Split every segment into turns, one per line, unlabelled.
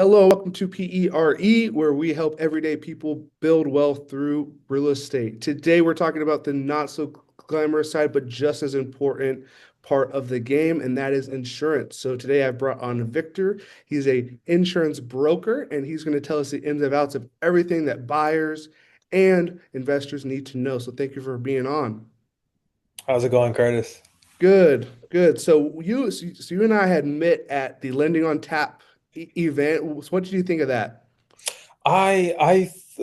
Hello, welcome to PERE, where we help everyday people build wealth through real estate. Today, we're talking about the not so glamorous side, but just as important part of the game, and that is insurance. So today, I've brought on Victor. He's a insurance broker, and he's going to tell us the ins and outs of everything that buyers and investors need to know. So thank you for being on.
How's it going, Curtis?
Good, good. So you and I had met at the Lending on Tap event. So what did you think of that?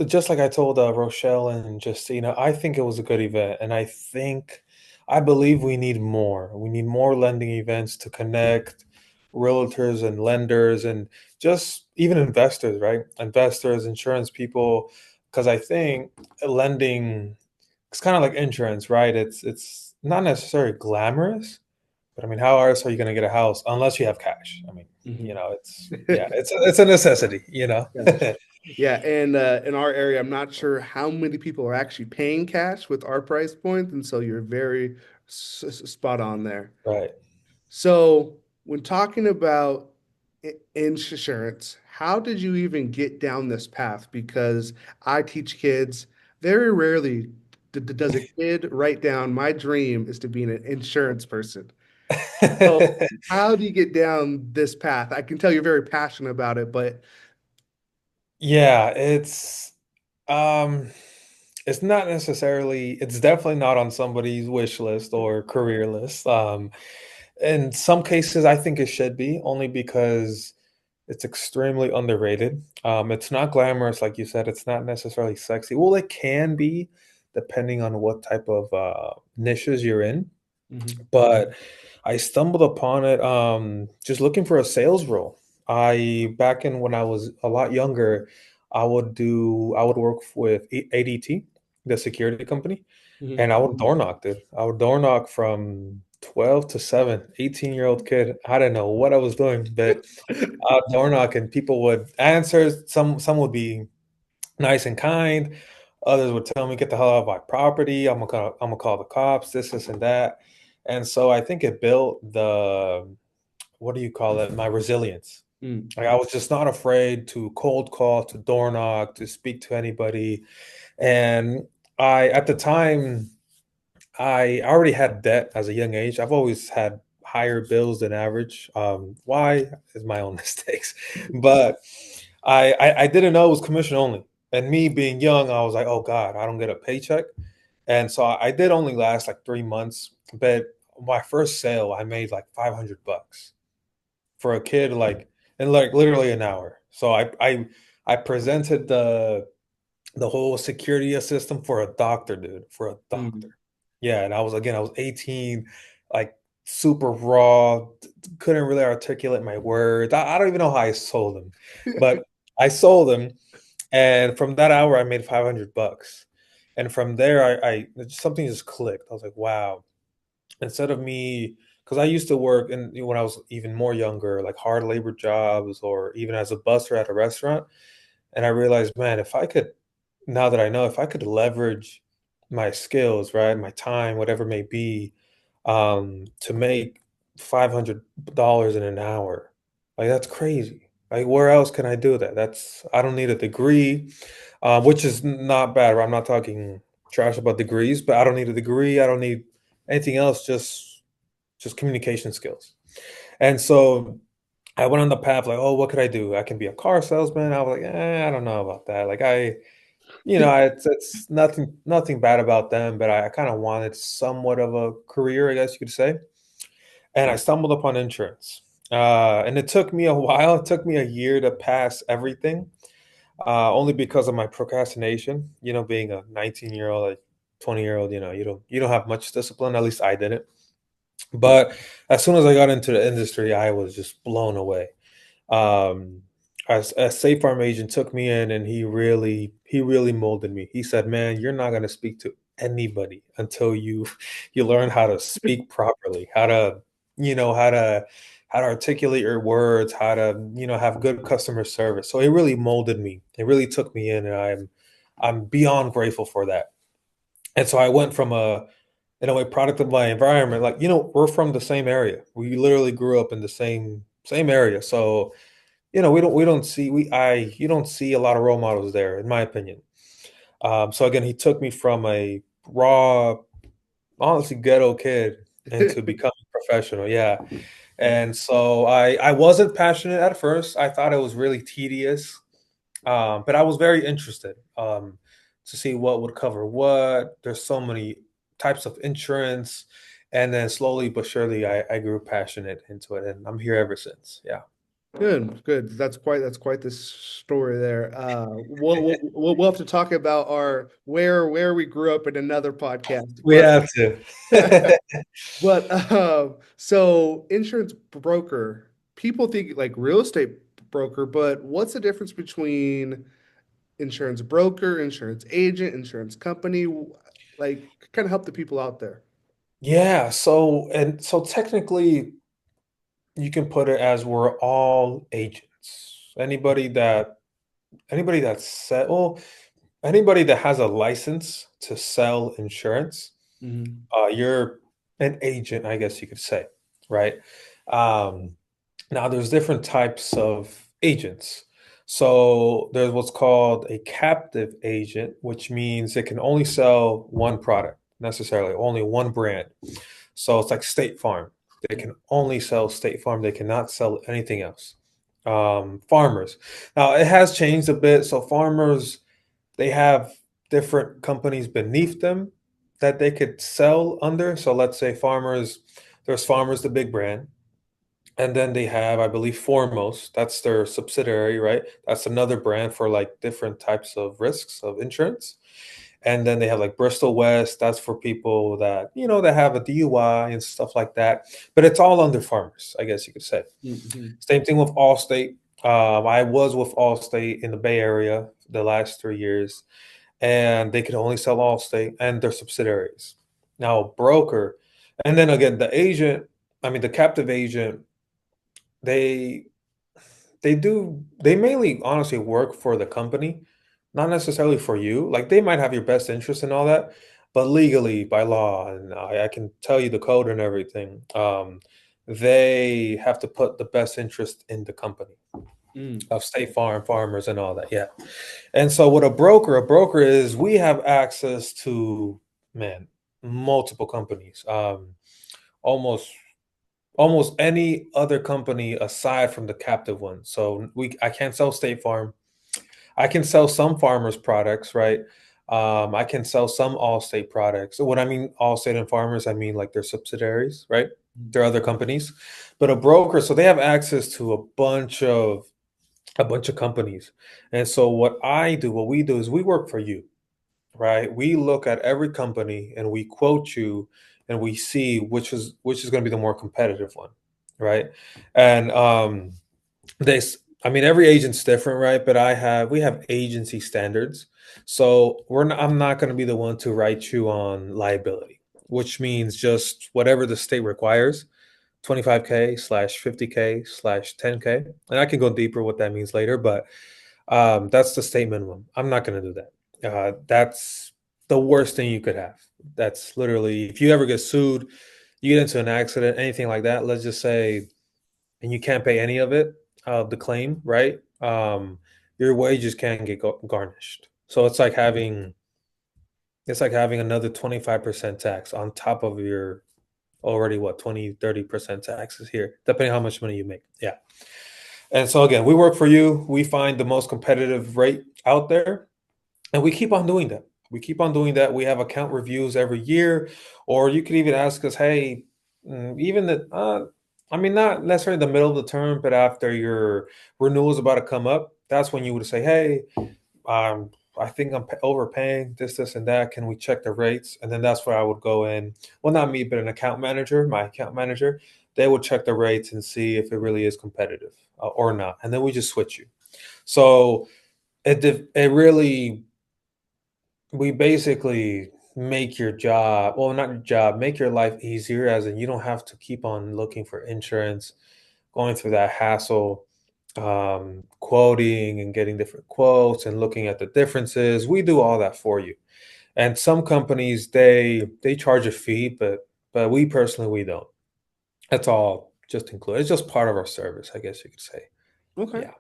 Just like I told Rochelle and Justina, I think it was a good event, and I believe we need more. We need more lending events to connect realtors and lenders and just even investors, right? Investors, insurance people, because I think lending it's kind of like insurance, right? It's not necessarily glamorous, but I mean, how else are you going to get a house unless you have cash? I mean,
Mhm.
it's yeah, it's a necessity.
Yeah. Yeah, and in our area, I'm not sure how many people are actually paying cash with our price point, and so you're very spot on there.
Right.
So, when talking about insurance, how did you even get down this path? Because I teach kids very rarely does a kid write down, my dream is to be an insurance person. So, how do you get down this path? I can tell you're very passionate about it, but
Yeah, um it's not necessarily it's definitely not on somebody's wish list or career list. In some cases I think it should be only because it's extremely underrated. It's not glamorous like you said, it's not necessarily sexy. Well, it can be depending on what type of niches you're in,
Mhm.
but I stumbled upon it just looking for a sales role. I back in when I was a lot younger, I would work with ADT, the security company, and
Mhm.
I would door knock, dude. I would door knock from 12 to 7, 18-year-old kid. I didn't know what I was doing, but I would door knock and people would answer. Some would be nice and kind. Others would tell me, "Get the hell out of my property. I'm gonna call the cops. This, and that." And so I think it built the what do you call it? My resilience.
Mm.
Like I was just not afraid to cold call, to door knock, to speak to anybody. And I, at the time, I already had debt as a young age. I've always had higher bills than average. Why is my own mistakes, but I didn't know it was commission only. And me being young, I was like, oh God, I don't get a paycheck. And so I did only last like 3 months, but my first sale, I made like $500 for a kid, like in like literally an hour. So I presented the whole security system for a doctor, dude, for a doctor.
Mm.
Yeah, and I was 18, like super raw, couldn't really articulate my words. I don't even know how I sold them, but I sold them, and from that hour, I made $500. And from there, something just clicked. I was like, wow. Instead of me, because I used to work in when I was even more younger, like hard labor jobs or even as a busser at a restaurant. And I realized, man, if I could, now that I know, if I could leverage my skills, right, my time, whatever it may be, to make $500 in an hour, like that's crazy. Like, where else can I do that? I don't need a degree, which is not bad. Right? I'm not talking trash about degrees, but I don't need a degree. I don't need anything else. Just communication skills. And so I went on the path like, oh, what could I do? I can be a car salesman. I was like, I don't know about that. Like it's nothing bad about them, but I kind of wanted somewhat of a career, I guess you could say. And I stumbled upon insurance. And it took me a while. It took me a year to pass everything, only because of my procrastination. Being a 19-year-old, like 20-year-old, you don't have much discipline. At least I didn't. But as soon as I got into the industry, I was just blown away. Um, a State Farm agent took me in, and he really molded me. He said, "Man, you're not going to speak to anybody until you learn how to speak properly, how to articulate your words, how to have good customer service." So it really molded me. It really took me in, and I'm beyond grateful for that. And so I went from in a way, product of my environment. Like, we're from the same area. We literally grew up in the same area. So we don't see we I you don't see a lot of role models there, in my opinion. So again, he took me from a raw, honestly ghetto kid into becoming professional. Yeah. And so I wasn't passionate at first. I thought it was really tedious, but I was very interested to see what would cover what. There's so many types of insurance, and then slowly but surely, I grew passionate into it, and I'm here ever since. Yeah,
Good, good. That's quite the story there. We'll have to talk about our where we grew up in another podcast.
we have to.
But so insurance broker, people think like real estate broker, but what's the difference between insurance broker, insurance agent, insurance company? Like, kind of help the people out there.
Yeah, so technically you can put it as we're all agents. Anybody that's well, anybody that has a license to sell insurance,
Hmm.
you're an agent, I guess you could say, right? Um, Now there's different types of agents. So there's what's called a captive agent, which means it can only sell one product, necessarily only one brand. So it's like State Farm. They can only sell State Farm. They cannot sell anything else. Farmers. Now it has changed a bit. So farmers, they have different companies beneath them that they could sell under. So let's say farmers, there's Farmers, the big brand. And then they have, I believe, Foremost. That's their subsidiary, right? That's another brand for like different types of risks of insurance. And then they have like Bristol West. That's for people that, that have a DUI and stuff like that. But it's all under Farmers, I guess you could say.
Hmm.
Same thing with Allstate. I was with Allstate in the Bay Area the last 3 years, and they could only sell Allstate and their subsidiaries. Now, a broker, and then again, the captive agent, they they mainly honestly work for the company, not necessarily for you. Like they might have your best interest and all that, but legally by law, and I can tell you the code and everything, they have to put the best interest in the company
Mm.
of State Farm, farmers, and all that. Yeah. And so with a broker is we have access to, man, multiple companies. Almost almost any other company aside from the captive one. So I can't sell State Farm. I can sell some farmers products, right? I can sell some Allstate products. So when I mean Allstate and Farmers, I mean like their subsidiaries, right? They're other companies. But a broker, so they have access to a bunch of companies. And so what we do is we work for you, right? We look at every company and we quote you and we see which is going to be the more competitive one, right? And they, I mean, every agent's different, right? But we have agency standards, so I'm not going to be the one to write you on liability, which means just whatever the state requires, 25K slash 50K slash 10K, and I can go deeper what that means later, but that's the state minimum. I'm not going to do that. That's the worst thing you could have. That's literally, if you ever get sued, you get into an accident, anything like that, let's just say, and you can't pay any of it, the claim, right? Your wages can get garnished. So it's like having another 25% tax on top of your already what 20-30% taxes here, depending on how much money you make. Yeah. And so again, we work for you. We find the most competitive rate out there, and we keep on doing that. We keep on doing that. We have account reviews every year, or you could even ask us, hey, even I mean, not necessarily the middle of the term, but after your renewal is about to come up, that's when you would say, hey, um, I think I'm overpaying this, and that. Can we check the rates? And then that's where I would go in. Well, not me, but an account manager, my account manager. They would check the rates and see if it really is competitive or not. And then we just switch you. So it really, we basically make your job, well, not your job, make your life easier, as in you don't have to keep on looking for insurance, going through that hassle, quoting and getting different quotes and looking at the differences. We do all that for you. And some companies, they charge a fee, but we personally, we don't. That's all just included. It's just part of our service, I guess you could say.
Okay.
Yeah,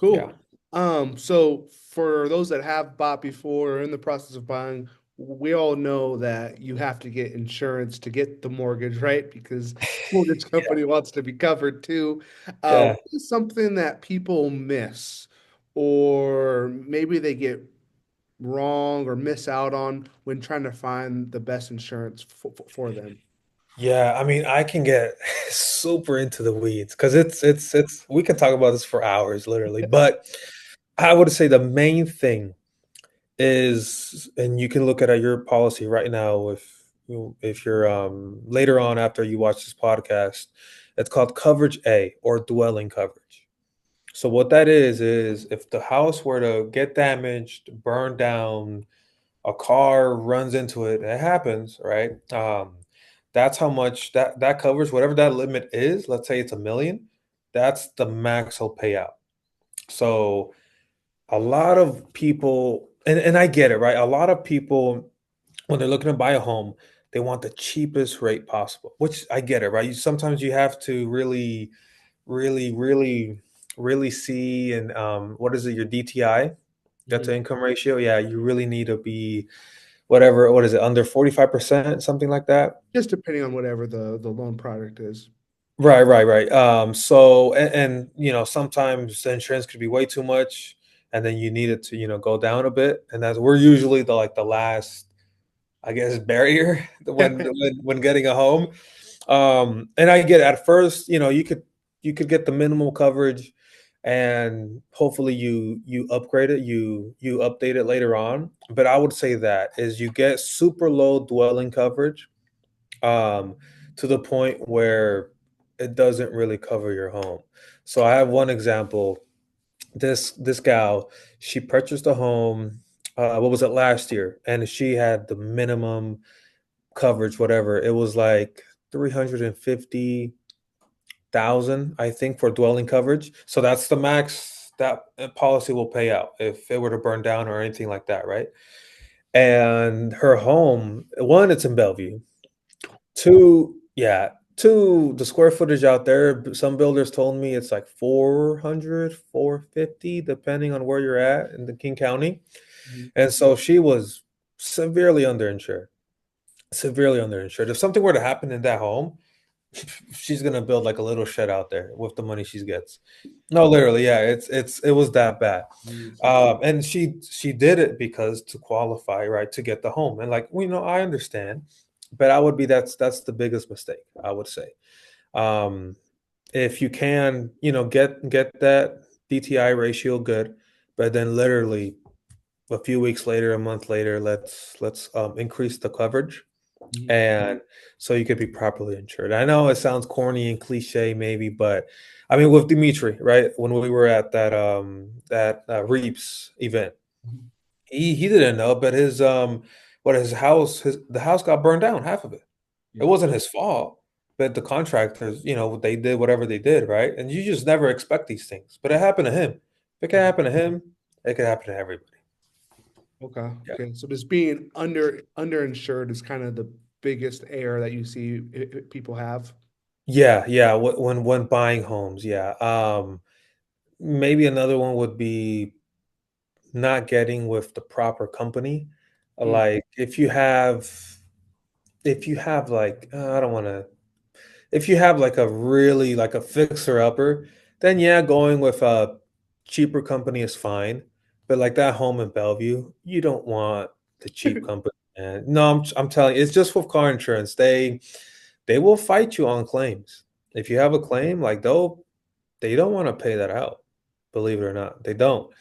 yeah.
Cool. So for those that have bought before or in the process of buying, we all know that you have to get insurance to get the mortgage, right? Because mortgage company wants to be covered too.
Yeah.
What is something that people miss, or maybe they get wrong or miss out on when trying to find the best insurance for them?
Yeah, I mean, I can get super into the weeds because it's we can talk about this for hours, literally. But I would say the main thing is, and you can look at your policy right now if you're later on after you watch this podcast, it's called coverage A or dwelling coverage. So what that is if the house were to get damaged, burn down, a car runs into it, it happens, right? That's how much that covers whatever that limit is. Let's say it's 1 million. That's the max he'll pay out. So a lot of people, and I get it, right? A lot of people, when they're looking to buy a home, they want the cheapest rate possible, which I get it, right? Sometimes you have to really, really, really, really see and what is it, your DTI, debt to
Mhm.
income ratio. Yeah, you really need to be whatever, what is it, under 45%, something like that.
Just depending on whatever the loan product is.
Right, right, right. So and sometimes the insurance could be way too much, and then you need it to, go down a bit. And that's we're usually the last, I guess, barrier when getting a home. And I get at first, you could get the minimal coverage and hopefully you upgrade it, you update it later on. But I would say that is you get super low dwelling coverage um, to the point where it doesn't really cover your home. So I have one example. This gal, she purchased a home. What was it, last year? And she had the minimum coverage, whatever. It was like 350,000, I think, for dwelling coverage. So that's the max that a policy will pay out if it were to burn down or anything like that, right? And her home, one, it's in Bellevue. Two, yeah, two, the square footage out there, some builders told me it's like 400, 450, depending on where you're at in the King County.
Mhm.
And so she was severely underinsured, severely underinsured. If something were to happen in that home, she's gonna build like a little shed out there with the money she gets. No, literally, yeah, it was that bad.
Jeez.
And she did it because to qualify, right, to get the home. And like, I understand, but I would be that's the biggest mistake, I would say. Um, if you can, get that DTI ratio good, but then literally a few weeks later, a month later, let's increase the coverage
Mhm.
and so you could be properly insured. I know it sounds corny and cliche, maybe, but I mean, with Dimitri, right? When we were at that Reeps event,
Mhm.
he didn't know, but the house got burned down, half of it. It
Yeah.
wasn't his fault, but the contractors, they did whatever they did, right? And you just never expect these things, but it happened to him. If it can
Mhm.
happen to him, it can happen to everybody.
Okay.
Yeah.
Okay. So just being underinsured is kind of the biggest error that you see people have.
Yeah, yeah. When buying homes, yeah. Maybe another one would be not getting with the proper company.
Mm.
Like if you have like I don't want to if you have like a really like a fixer upper, then yeah, going with a cheaper company is fine. But like that home in Bellevue, you don't want the cheap company. And no, I'm telling you, it's just with car insurance. They will fight you on claims. If you have a claim, like they don't want to pay that out. Believe it or not, they don't,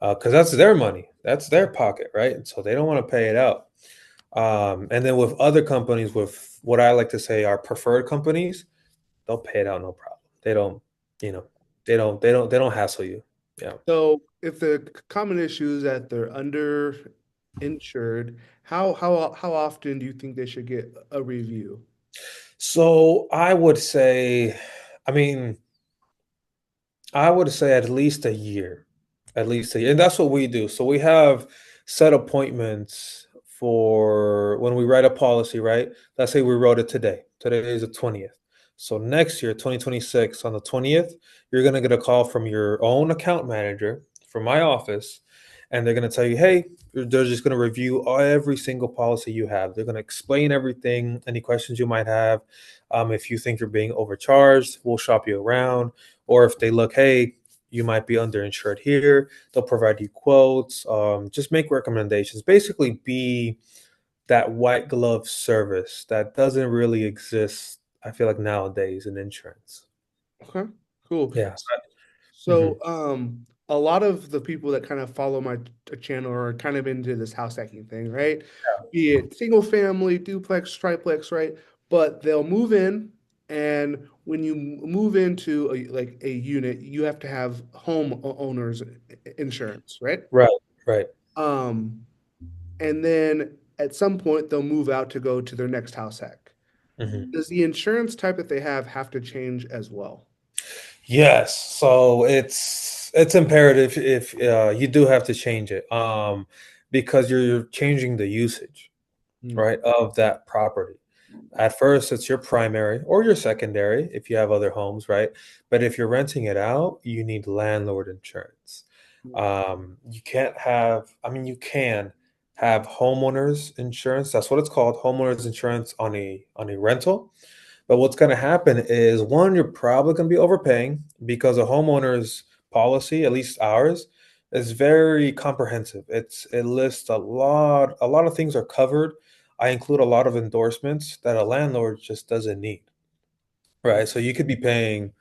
because that's their money, that's their pocket, right? And so they don't want to pay it out. And then with other companies, with what I like to say are preferred companies, they'll pay it out no problem. They don't, you know, they don't hassle you. Yeah.
So if the common issue is that they're underinsured, how often do you think they should get a review?
So I mean, I would say at least a year, at least a year. And that's what we do. So we have set appointments for when we write a policy, right? Let's say we wrote it today. Today is the 20th. So next year, 2026, on the 20th, you're going to get a call from your own account manager from my office, and they're going to tell you, hey, they're just going to review every single policy you have. They're going to explain everything, any questions you might have. If you think you're being overcharged, we'll shop you around. Or if they look, hey, you might be underinsured here, they'll provide you quotes, just make recommendations. Basically, be that white glove service that doesn't really exist, I feel like, nowadays in insurance.
Okay, cool.
Yeah.
So,
Mhm.
a lot of the people that kind of follow my channel are kind of into this house hacking thing, right? Be it single family, duplex, triplex, right? But they'll move in, and when you move into a unit, you have to have homeowners insurance, right?
Right, right.
Um, and then at some point they'll move out to go to their next house hack.
Mhm.
Does the insurance type that they have to change as well?
Yes, so it's imperative if you do have to change it, because you're changing the usage,
Hmm.
right, of that property. At first, it's your primary or your secondary if you have other homes, right? But if you're renting it out, you need landlord insurance. You can't have, I mean, you can have homeowners insurance. That's what it's called, homeowners insurance on a rental. But what's going to happen is one, you're probably going to be overpaying because a homeowner's policy, at least ours, is very comprehensive. It lists a lot of things are covered. I include a lot of endorsements that a landlord just doesn't need. Right. So you could be paying,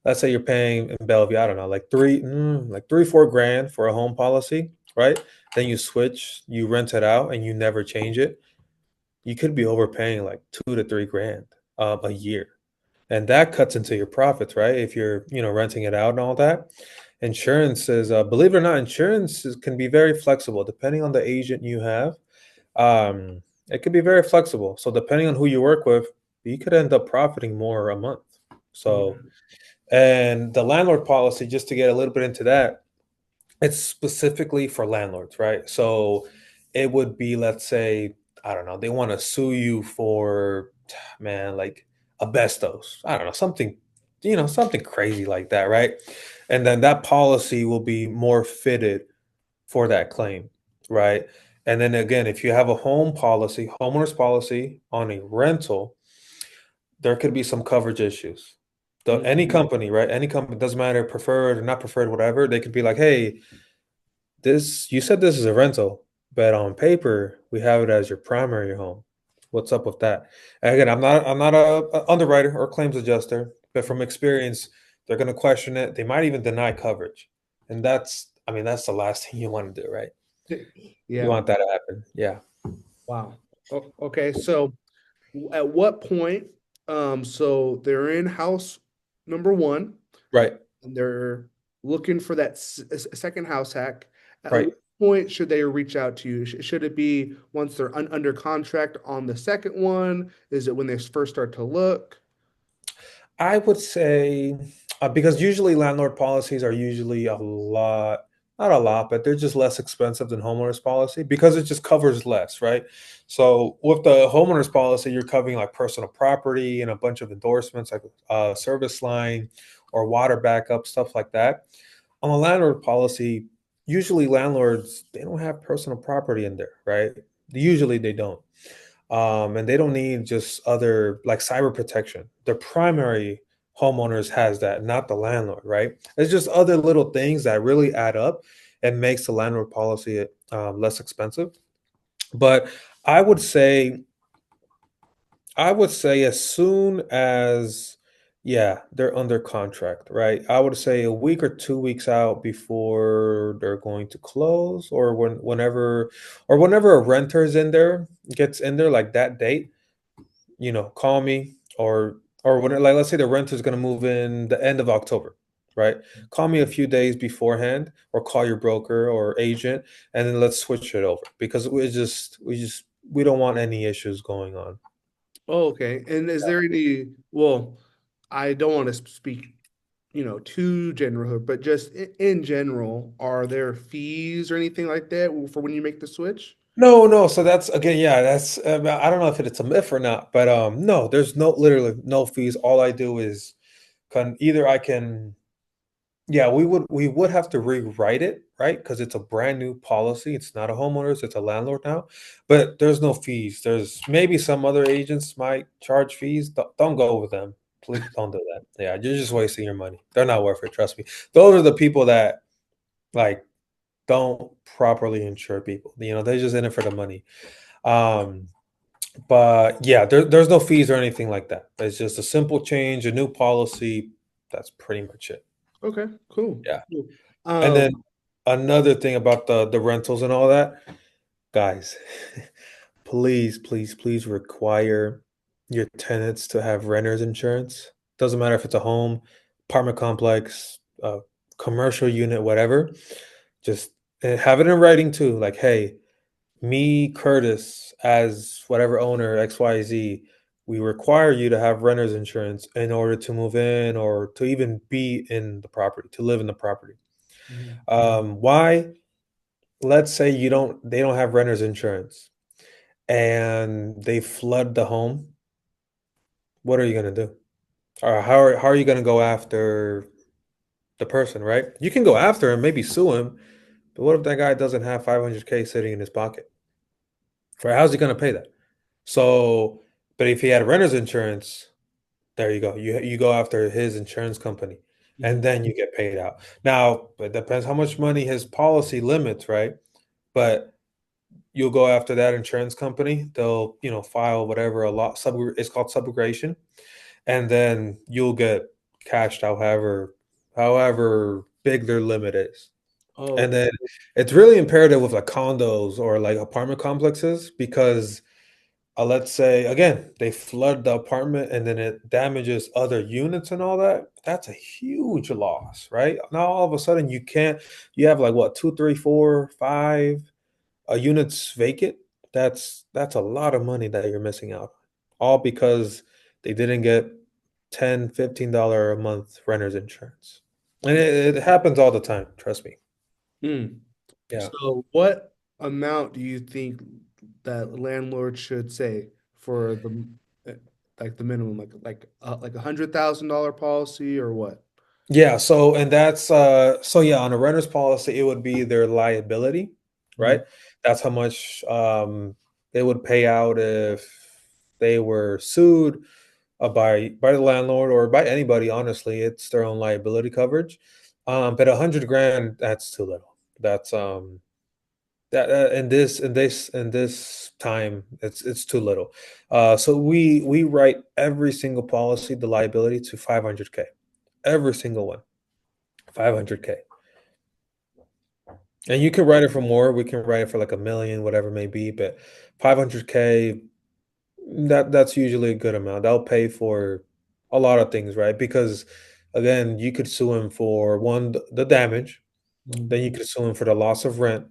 let's say you're paying in Bellevue, I don't know, like 3, 4 grand for a home policy, right? Then you switch, you rent it out and you never change it. You could be overpaying like 2 to 3 grand a year, and that cuts into your profits, right? If you're, renting it out and all that. Insurance is, believe it or not, can be very flexible depending on the agent you have. Um, it could be very flexible. So depending on who you work with, you could end up profiting more a month. So,
Okay.
and the landlord policy, just to get a little bit into that, it's specifically for landlords, right? So it would be, let's say, I don't know, they want to sue you for, man, like asbestos. I don't know, something, something crazy like that, right? And then that policy will be more fitted for that claim, right? And then again, if you have a homeowners policy on a rental, there could be some coverage issues. Any
Mhm.
company, right? Any company, doesn't matter, preferred or not preferred, whatever, they could be like, hey, you said this is a rental, but on paper we have it as your primary home. What's up with that? And again, I'm not a underwriter or claims adjuster, but from experience, they're going to question it. They might even deny coverage, and I mean, that's the last thing you want to do, right? You
Yeah.
want that to happen, yeah.
Wow. Okay. So at what point, so they're in house number one,
Right,
and they're looking for that second house hack. At
right.
what point should they reach out to you? Should it be once they're under contract on the second one? Is it when they first start to look?
I would say, because usually landlord policies are usually not a lot, but they're just less expensive than homeowners policy because it just covers less, right? So with the homeowners policy, you're covering like personal property and a bunch of endorsements like service line or water backup, stuff like that. On a landlord policy, usually landlords, they don't have personal property in there, right? Usually they don't. And they don't need just other like cyber protection. The primary homeowners has that, not the landlord, right? It's just other little things that really add up and makes the landlord policy less expensive. But I would say, as soon as, yeah, they're under contract, right? I would say a week or 2 weeks out before they're going to close, or whenever a renter is in there, gets in there, like that date, call me, or when, like, let's say the renter is going to move in the end of October, right? Call me a few days beforehand, or call your broker or agent, and then let's switch it over because we don't want any issues going on.
Oh, okay. And is there any, well, I don't want to speak, too general, but just in general, are there fees or anything like that for when you make the switch?
No, no. So that's again, yeah. That's I don't know if it's a myth or not, but no. There's no literally no fees. All I do is can either I can yeah, we would have to rewrite it, right? Because it's a brand new policy. It's not a homeowners, it's a landlord now. But there's no fees. There's maybe some other agents might charge fees. Don't go with them. Please don't do that. Yeah, you're just wasting your money. They're not worth it, trust me. Those are the people that like don't properly insure people. They're just in it for the money. Um, but yeah, there's no fees or anything like that. It's just a simple change, a new policy. That's pretty much it.
Okay, cool.
Yeah.
Cool.
And then
Um,
another thing about the rentals and all that, guys, please, please, please require your tenants to have renters insurance. Doesn't matter if it's a home, apartment complex, commercial unit, whatever. Just have it in writing too. Like, hey, me, Curtis, as whatever owner, XYZ, we require you to have renters insurance in order to move in or to even be in the property, to live in the property.
mhm.
Why? Let's say they don't have renters insurance and they flood the home. What are you going to do? Or how are you going to go after the person, right? You can go after him, maybe sue him, but what if that guy doesn't have 500K sitting in his pocket? For how's he going to pay that? So, but if he had renter's insurance, there you go. You go after his insurance company, and
Mhm.
then you get paid out. Now, it depends how much money his policy limits, right? But you'll go after that insurance company. They'll, file whatever a lot sub it's called subrogation, and then you'll get cashed out however big their limit is. And
Oh,
then it's really imperative with like condos or like apartment complexes because let's say again they flood the apartment and then it damages other units and all that. That's a huge loss, right? Now all of a sudden you have like what, two, three, four, five units vacant. That's a lot of money that you're missing out, all because they didn't get $10-15 a month renters insurance. And it happens all the time, trust me.
hmm.
Yeah.
So what amount do you think that landlord should say for uh, like the minimum, like $100,000 policy or what?
Yeah, so and that's so yeah, on a renter's policy, it would be their liability,
Mhm.
right? That's how much they would pay out if they were sued by the landlord or by anybody, honestly. It's their own liability coverage. But 100 grand, that's too little. That's that in this time, it's too little. So we write every single policy, the liability to 500K. Every single one. 500K. And you can write it for more. We can write it for like a million, whatever it may be, but 500K, that's usually a good amount. That'll pay for a lot of things, right? Because again, you could sue him for one, the damage,
Mhm.
then you could sue him for the loss of rent.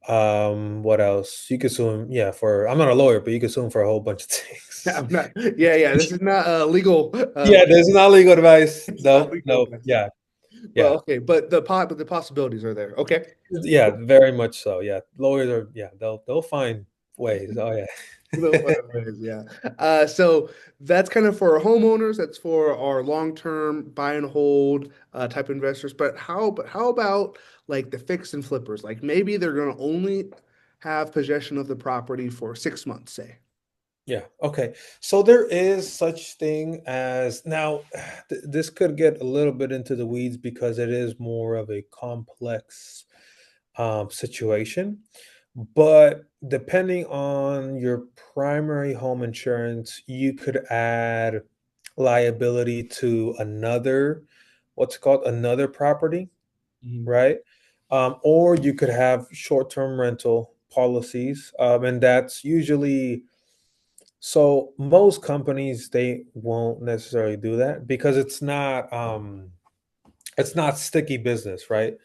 What else? You could sue him, yeah, for I'm not a lawyer, but you could sue him for a whole bunch of things.
I'm not, yeah, yeah, this is not legal.
Yeah, there's not legal advice.
It's not
No,
legal
no,
advice.
yeah,
But
yeah.
okay, but the possibilities are there. Okay.
Yeah, very much so. Yeah. Lawyers are, yeah, they'll find ways. Oh
No
yeah.
fun ways, yeah. So that's kind of for our homeowners. That's for our long-term buy and hold type investors. But how about like the fix and flippers? Like maybe they're going to only have possession of the property for 6 months, say.
Yeah. Okay. So there is such thing as now this could get a little bit into the weeds because it is more of a complex situation. But depending on your primary home insurance, you could add liability to another, what's called another property,
Mhm.
right? Or you could have short-term rental policies, and that's usually so most companies they won't necessarily do that because it's not sticky business, right?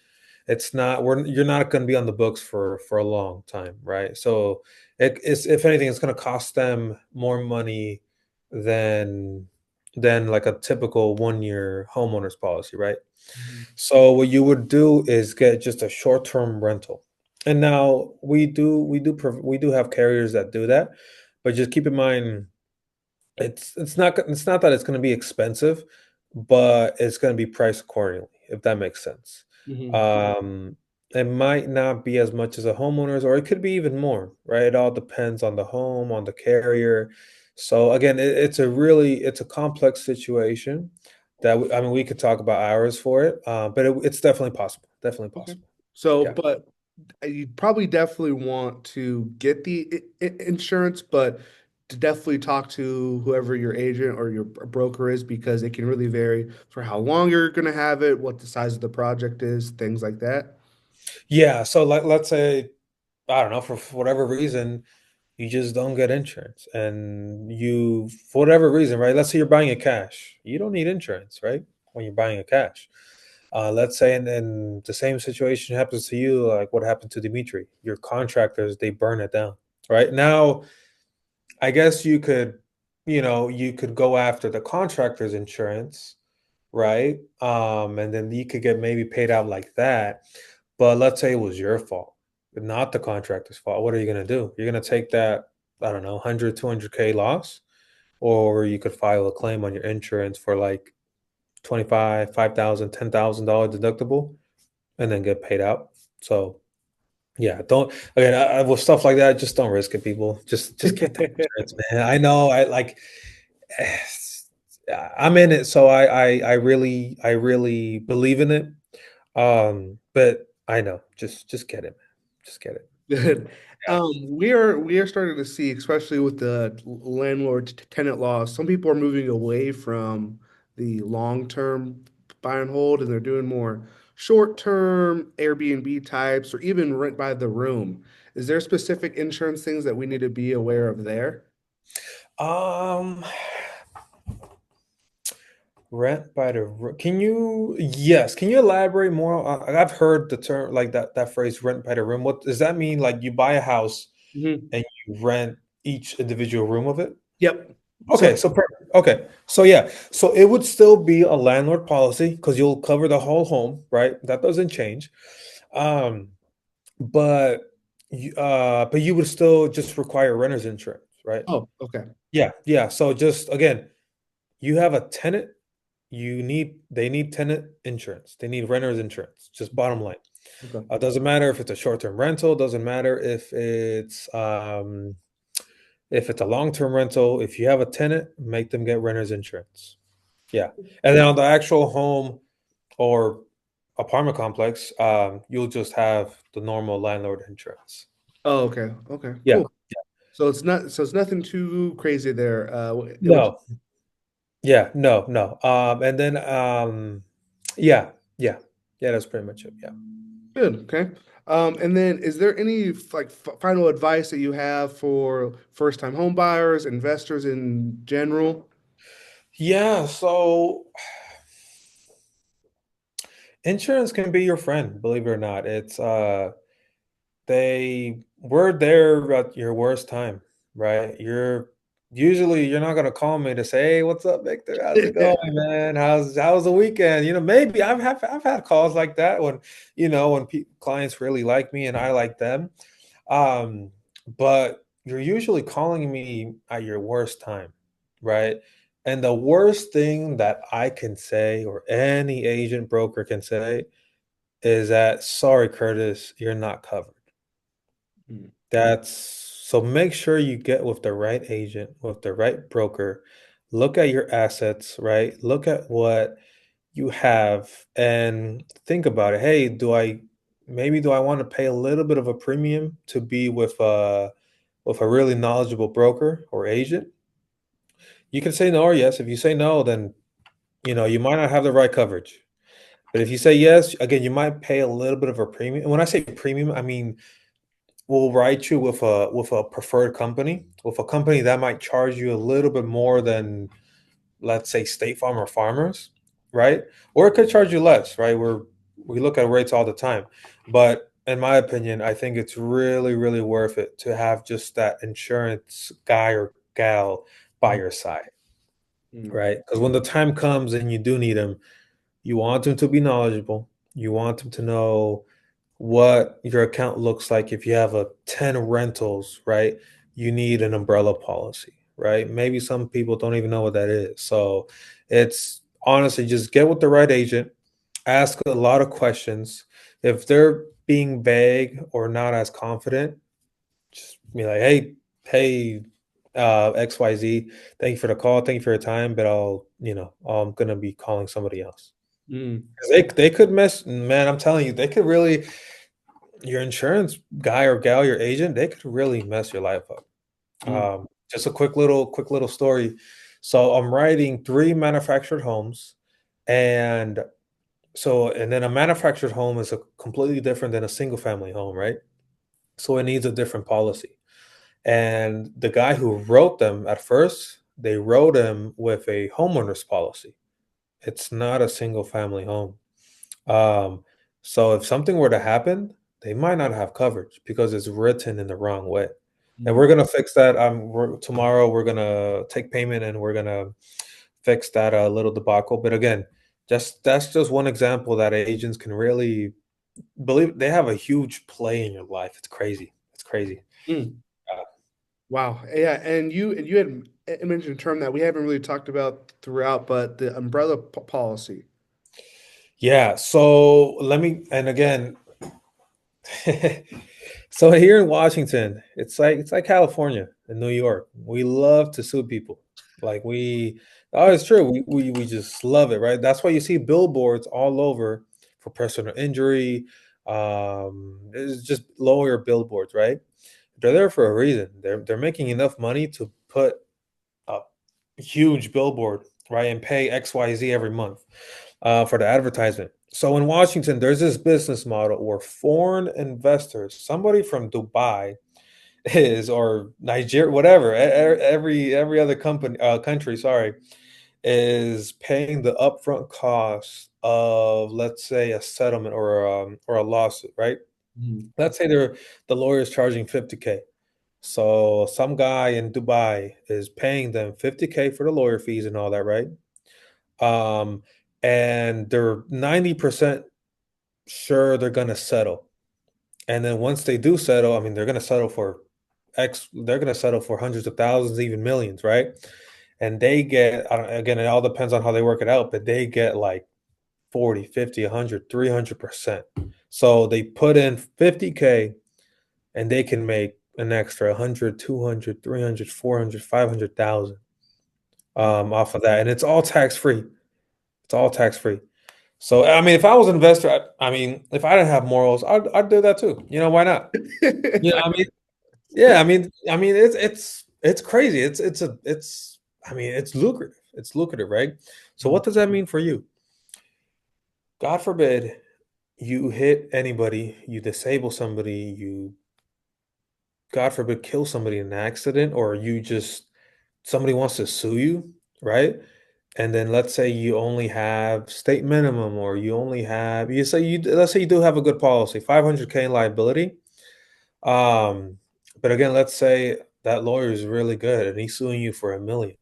It's not you're not going to be on the books for a long time, right? So it's if anything, it's going to cost them more money than than like a typical 1 year homeowners policy, right?
Mhm.
So what you would do is get just a short term rental, And now we do have carriers that do that, but just keep in mind it's not that it's going to be expensive, but it's going to be priced accordingly, if that makes sense.
Hmm.
Um, it might not be as much as a homeowner's, or it could be even more, right? It all depends on the home, on the carrier. So again, it's a complex situation that I mean we could talk about hours for it, but it's definitely possible. Definitely
Okay.
possible.
So,
Yeah.
but you probably definitely want to get the insurance, but to definitely talk to whoever your agent or your broker is because it can really vary for how long you're going to have it, what the size of the project is, things like that.
Yeah. So like let's say I don't know, for whatever reason, you just don't get insurance. And you, for whatever reason, right? Let's say you're buying a cash. You don't need insurance, right? When you're buying a cash. Let's say and the same situation happens to you, like what happened to Dimitri. Your contractors, they burn it down. Right? Now, I guess you could go after the contractor's insurance, right? And then you could get maybe paid out like that. But let's say it was your fault, not the contractor's fault. What are you going to do? You're going to take that, I don't know, 100, 200K loss, or you could file a claim on your insurance for like 25, 5,000, $10,000 deductible and then get paid out. So, yeah, don't again with stuff like that, just don't risk it, people. Just get that insurance, man. I know I like I'm in it, so I really believe in it. But I know, just get it, man. Just get it.
Good.
Yeah.
We are starting to see, especially with the landlord tenant laws, some people are moving away from the long-term buy and hold, and they're doing more short-term Airbnb types or even rent by the room. Is there specific insurance things that we need to be aware of there?
Um, rent by the can you yes, can you elaborate more? I've heard the term like that phrase rent by the room. What does that mean? Like you buy a house
Mhm.
and you rent each individual room of it?
Yep. So,
Okay, so perfect. Okay, so yeah, so it would still be a landlord policy because you'll cover the whole home, right? That doesn't change. Um, but but you would still just require renter's insurance, right?
oh, okay.
Yeah, yeah. So just again, you have a tenant, they need tenant insurance. They need renter's insurance. Just bottom line.
Okay.
Doesn't matter if it's a short-term rental, doesn't matter if it's a long-term rental. If you have a tenant, make them get renter's insurance. Yeah. And then on the actual home or apartment complex, you'll just have the normal landlord insurance.
Oh, okay. Okay,
Yeah.
cool. So it's nothing too crazy there. It was
No. Yeah. No. No. And then yeah. Yeah. Yeah. That's pretty much it. Yeah.
good. Okay. And then is there any like final advice that you have for first-time home buyers, investors in general?
Yeah. So insurance can be your friend, believe it or not. It's they were there at your worst time, right? You're not gonna call me to say, "Hey, what's up, Victor? How's it going, man? How's the weekend?" Maybe I've had calls like that when clients really like me and I like them. Um, but you're usually calling me at your worst time, right? And the worst thing that I can say, or any agent broker can say, is that sorry, Curtis, you're not covered.
Mm.
That's so make sure you get with the right agent, with the right broker. Look at your assets, right? Look at what you have and think about it. Hey, do I want to pay a little bit of a premium to be with a really knowledgeable broker or agent? You can say no or yes. If you say no, then you might not have the right coverage. But if you say yes, again, you might pay a little bit of a premium. And when I say premium, I mean we'll write you with a preferred company, with a company that might charge you a little bit more than, let's say, State Farm or Farmers, right? Or it could charge you less, right? We look at rates all the time, but in my opinion, I think it's really, really worth it to have just that insurance guy or gal by your side,
Mm.
right? Because when the time comes and you do need them, you want them to be knowledgeable. You want them to know what your account looks like if you have a 10 rentals, right? You need an umbrella policy, right? Maybe some people don't even know what that is. So it's honestly just get with the right agent, ask a lot of questions. If they're being vague or not as confident, just be like, hey, XYZ, thank you for the call, thank you for your time, but I'm gonna be calling somebody else.
Mm,
'Cause they could mess, man, I'm telling you, they could really, your insurance guy or gal, your agent, they could really mess your life up.
mm,
Just a quick little story. So I'm writing three manufactured homes, and and then a manufactured home is a completely different than a single family home, right? So it needs a different policy. And the guy who wrote them at first, they wrote him with a homeowner's policy. It's not a single family home. Um, so if something were to happen, they might not have coverage because it's written in the wrong way. And
mm.
we're gonna fix that. Tomorrow we're gonna take payment and we're gonna fix that little debacle. But again, just that's just one example that agents can really believe they have a huge play in your life. It's crazy. It's crazy.
Mm.
Uh,
Wow. Yeah, and you had mentioned a term that we haven't really talked about throughout, but the umbrella policy.
yeah. So let me. And again, so here in Washington, it's like California and New York. We love to sue people. Like oh, it's true. We just love it, right? That's why you see billboards all over for personal injury. It's just lawyer billboards, right? They're there for a reason. They're making enough money to put a huge billboard, right, and pay XYZ every month for the advertisement. So in Washington, there's this business model where foreign investors, somebody from Dubai is or Nigeria, whatever, every other country, sorry, is paying the upfront cost of, let's say, a settlement or a lawsuit, right?
Mm,
Let's say the lawyer is charging 50K. So some guy in Dubai is paying them 50K for the lawyer fees and all that, right? Um, and they're 90% sure they're gonna settle. And then once they do settle, I mean, they're gonna settle for hundreds of thousands, even millions, right? And they get, I don't, again, it all depends on how they work it out, but they get like 40, 50, 100, 300%. So they put in 50K and they can make an extra 100, 200, 300, 400, 500,000
mm.
off of that. And it's all tax free. It's all tax free. So, I mean, if I was an investor, I mean, if I didn't have morals, I'd do that too. Why not? I mean, yeah, I mean, it's crazy. I mean, it's lucrative. It's lucrative, right? So,
Mm,
what does that mean for you? God forbid you hit anybody, you disable somebody, you, God forbid, kill somebody in an accident, or you just somebody wants to sue you, right? And then let's say you only have state minimum, or let's say you do have a good policy, 500K in liability. Um, but again, let's say that lawyer is really good and he's suing you for 1 million.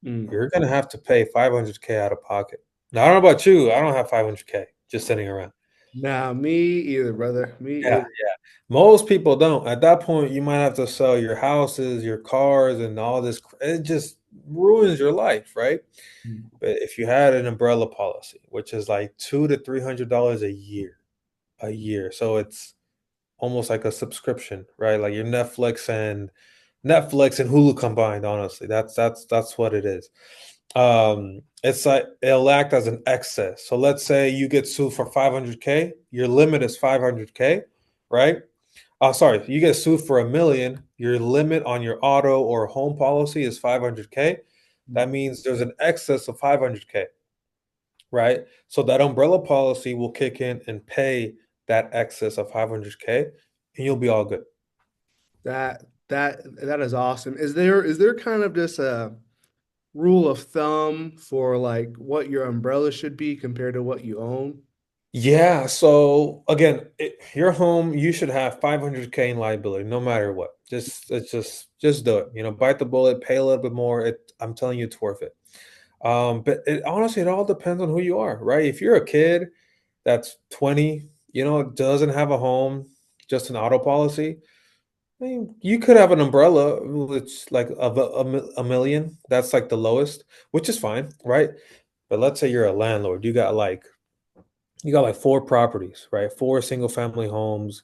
mm.
You're gonna have to pay 500K out of pocket. Now, I don't know about you. I don't have 500K just sitting around.
Nah, me either, brother. Me
Yeah,
either.
yeah. Most people don't. At that point, you might have to sell your houses, your cars, and all this. It just ruins your life, right?
Mm,
But if you had an umbrella policy, which is like $200 to $300 a year, so it's almost like a subscription, right? Like your Netflix and Hulu combined. Honestly, that's what it is. It's like it'll act as an excess. So let's say you get sued for 500K, your limit is 500K, right? Oh, sorry, you get sued for 1 million. Your limit on your auto or home policy is 500K.
mm.
That means there's an excess of 500K, right? So that umbrella policy will kick in and pay that excess of 500K, and you'll be all good.
That is awesome. Is there kind of just a rule of thumb for like what your umbrella should be compared to what you own?
Yeah. So again, your home, you should have 500K in liability, no matter what. Just do it. Bite the bullet, pay a little bit more. I'm telling you, it's worth it. But honestly, it all depends on who you are, right? If you're a kid that's 20, doesn't have a home, just an auto policy, I mean, you could have an umbrella, which like a million. That's like the lowest, which is fine, right? But let's say you're a landlord, you got like four properties, right? Four single family homes.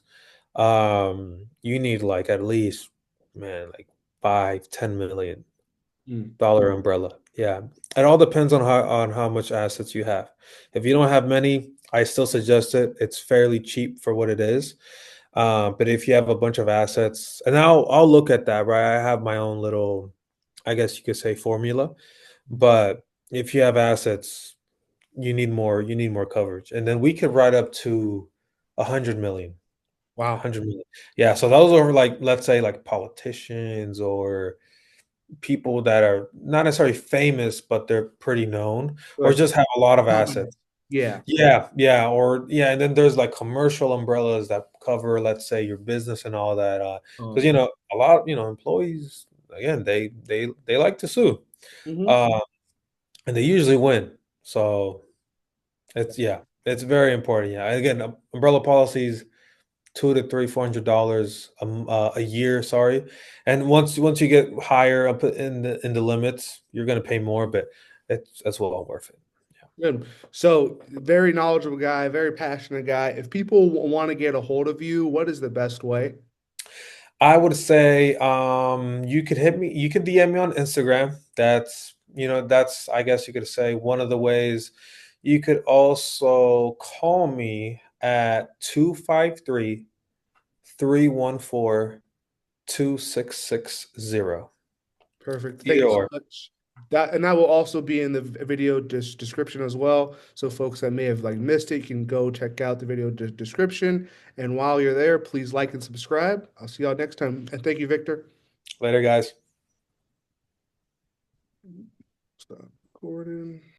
You need like at least, man, like 5, 10 million
Mm.
dollar umbrella. Yeah. It all depends on how much assets you have. If you don't have many, I still suggest it. It's fairly cheap for what it is. But if you have a bunch of assets, and I'll look at that, right? I have my own little, I guess you could say, formula. But if you have assets, you need more coverage. And then we could write up to 100 million. A
Wow.
hundred million. Yeah, so those are like, let's say, like politicians or people that are not necessarily famous, but they're pretty known, or
Like
just have a lot of
prominent.
assets.
Yeah.
Yeah, yeah, or yeah, and then there's like commercial umbrellas that cover, let's say, your business and all that. Because
Oh.
a lot, employees, again, they like to sue,
Hmm.
uh, and they usually win. So it's very important. Yeah, again, umbrella policies, 2 to 3, $400 a year. Sorry, and once you get higher up in the limits, you're gonna pay more, but that's well worth it.
Good. So, very knowledgeable guy, very passionate guy. If people want to get a hold of you, what is the best way?
I would say you could DM me on Instagram. That's I guess you could say one of the ways. You could also call me at 253-314-2660.
Perfect. Thank
Either
you so
or.
much. That will also be in the video description as well. So folks that may have like missed it, you can go check out the video description. And while you're there, please like and subscribe. I'll see y'all next time. And thank you, Victor.
Later, guys.
Stop recording.